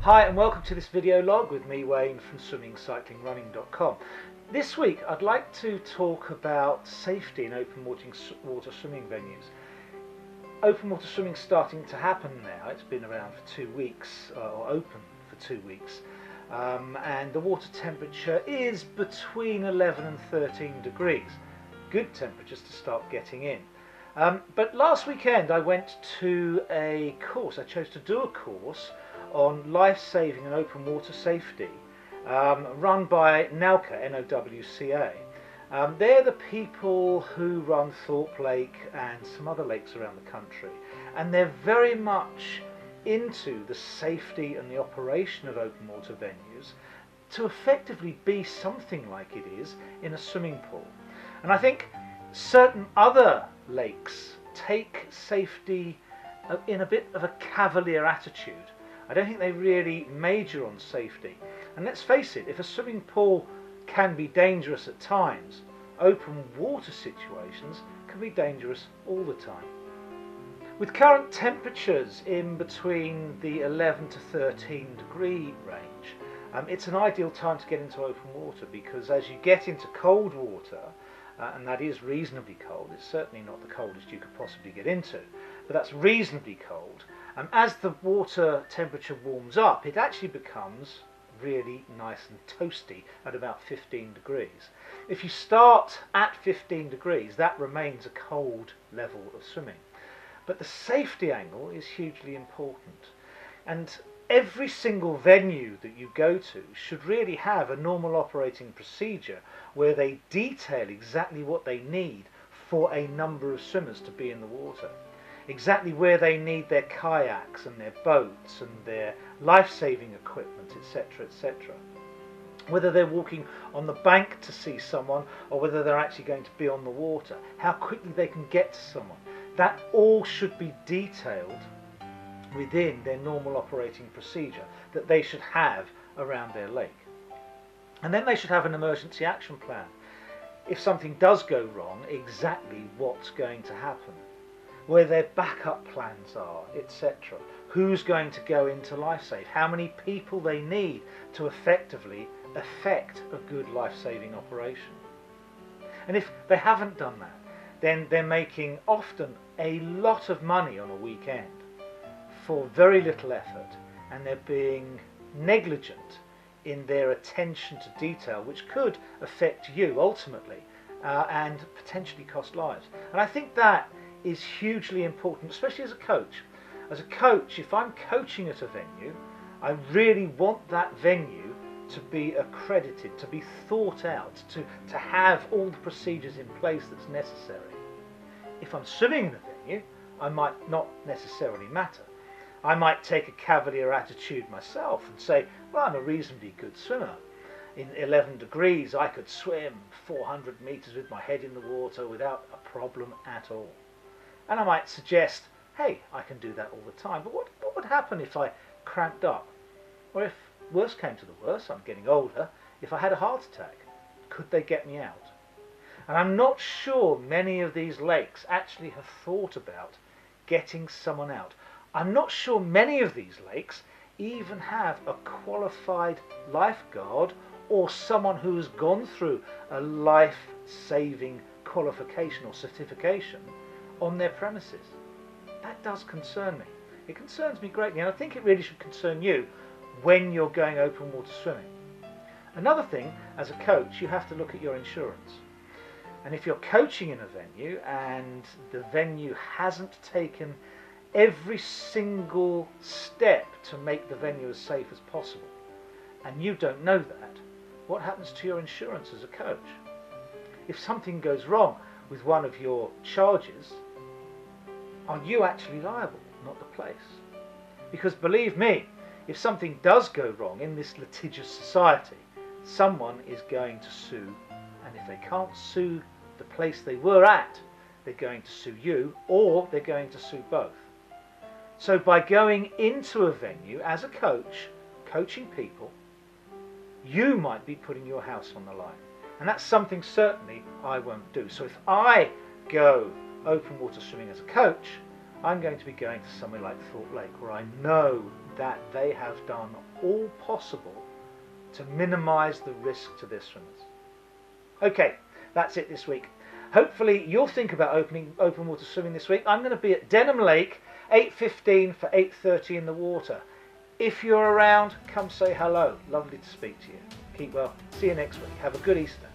Hi and welcome to this video log with me, Wayne, from SwimCycleRunCoach. This week I'd like to talk about safety in open water swimming venues. Open water swimming's starting to happen now. It's been around for 2 weeks, or open for 2 weeks, and the water temperature is between 11 and 13 degrees. Good temperatures to start getting in. But last weekend I went to a course. I chose to do a course on life-saving and open water safety, run by NOWCA, N-O-W-C-A. They're the people who run Thorpe Lake and some other lakes around the country, and they're very much into the safety and the operation of open water venues to effectively be something like it is in a swimming pool. And I think certain other lakes take safety in a bit of a cavalier attitude. I don't think they really major on safety. And let's face it, if a swimming pool can be dangerous at times, open water situations can be dangerous all the time. With current temperatures in between the 11 to 13 degree range, it's an ideal time to get into open water, because as you get into cold water, and that is reasonably cold, it's certainly not the coldest you could possibly get into, but that's reasonably cold. As the water temperature warms up, it actually becomes really nice and toasty at about 15 degrees. If you start at 15 degrees, that remains a cold level of swimming. But the safety angle is hugely important. And every single venue that you go to should really have a normal operating procedure where they detail exactly what they need for a number of swimmers to be in the water. Exactly where they need their kayaks and their boats and their life-saving equipment, etc., etc. Whether they're walking on the bank to see someone or whether they're actually going to be on the water, how quickly they can get to someone. That all should be detailed within their normal operating procedure that they should have around their lake. And then they should have an emergency action plan. If something does go wrong, exactly what's going to happen, where their backup plans are, etc. Who's going to go into LifeSave, how many people they need to effectively effect a good life-saving operation. And if they haven't done that, then they're making often a lot of money on a weekend for very little effort, and they're being negligent in their attention to detail, which could affect you ultimately and potentially cost lives. And I think that is hugely important, especially as a coach. As a coach, if I'm coaching at a venue, I really want that venue to be accredited, to be thought out, to have all the procedures in place that's necessary. If I'm swimming in the venue, I might not necessarily matter. I might take a cavalier attitude myself and say, well, I'm a reasonably good swimmer. In 11 degrees, I could swim 400 meters with my head in the water without a problem at all. And I might suggest, hey, I can do that all the time, but what would happen if I cramped up? Or if worse came to the worst, I'm getting older, if I had a heart attack, could they get me out? And I'm not sure many of these lakes actually have thought about getting someone out. I'm not sure many of these lakes even have a qualified lifeguard or someone who has gone through a life-saving qualification or certification on their premises. That does concern me. It concerns me greatly, and I think it really should concern you when you're going open water swimming. Another thing, as a coach, you have to look at your insurance. And if you're coaching in a venue and the venue hasn't taken every single step to make the venue as safe as possible, and you don't know that, what happens to your insurance as a coach? If something goes wrong with one of your charges, are you actually liable, not the place? Because believe me, if something does go wrong in this litigious society, someone is going to sue, and if they can't sue the place they were at, they're going to sue you, or they're going to sue both. So by going into a venue as a coach, coaching people, you might be putting your house on the line. And that's something certainly I won't do. So if I go open water swimming as a coach, I'm going to be going to somewhere like Thorpe Lake, where I know that they have done all possible to minimise the risk to their swimmers. Okay, that's it this week. Hopefully you'll think about open water swimming this week. I'm going to be at Denham Lake, 8:15 for 8:30 in the water. If you're around, come say hello. Lovely to speak to you. Keep well. See you next week. Have a good Easter.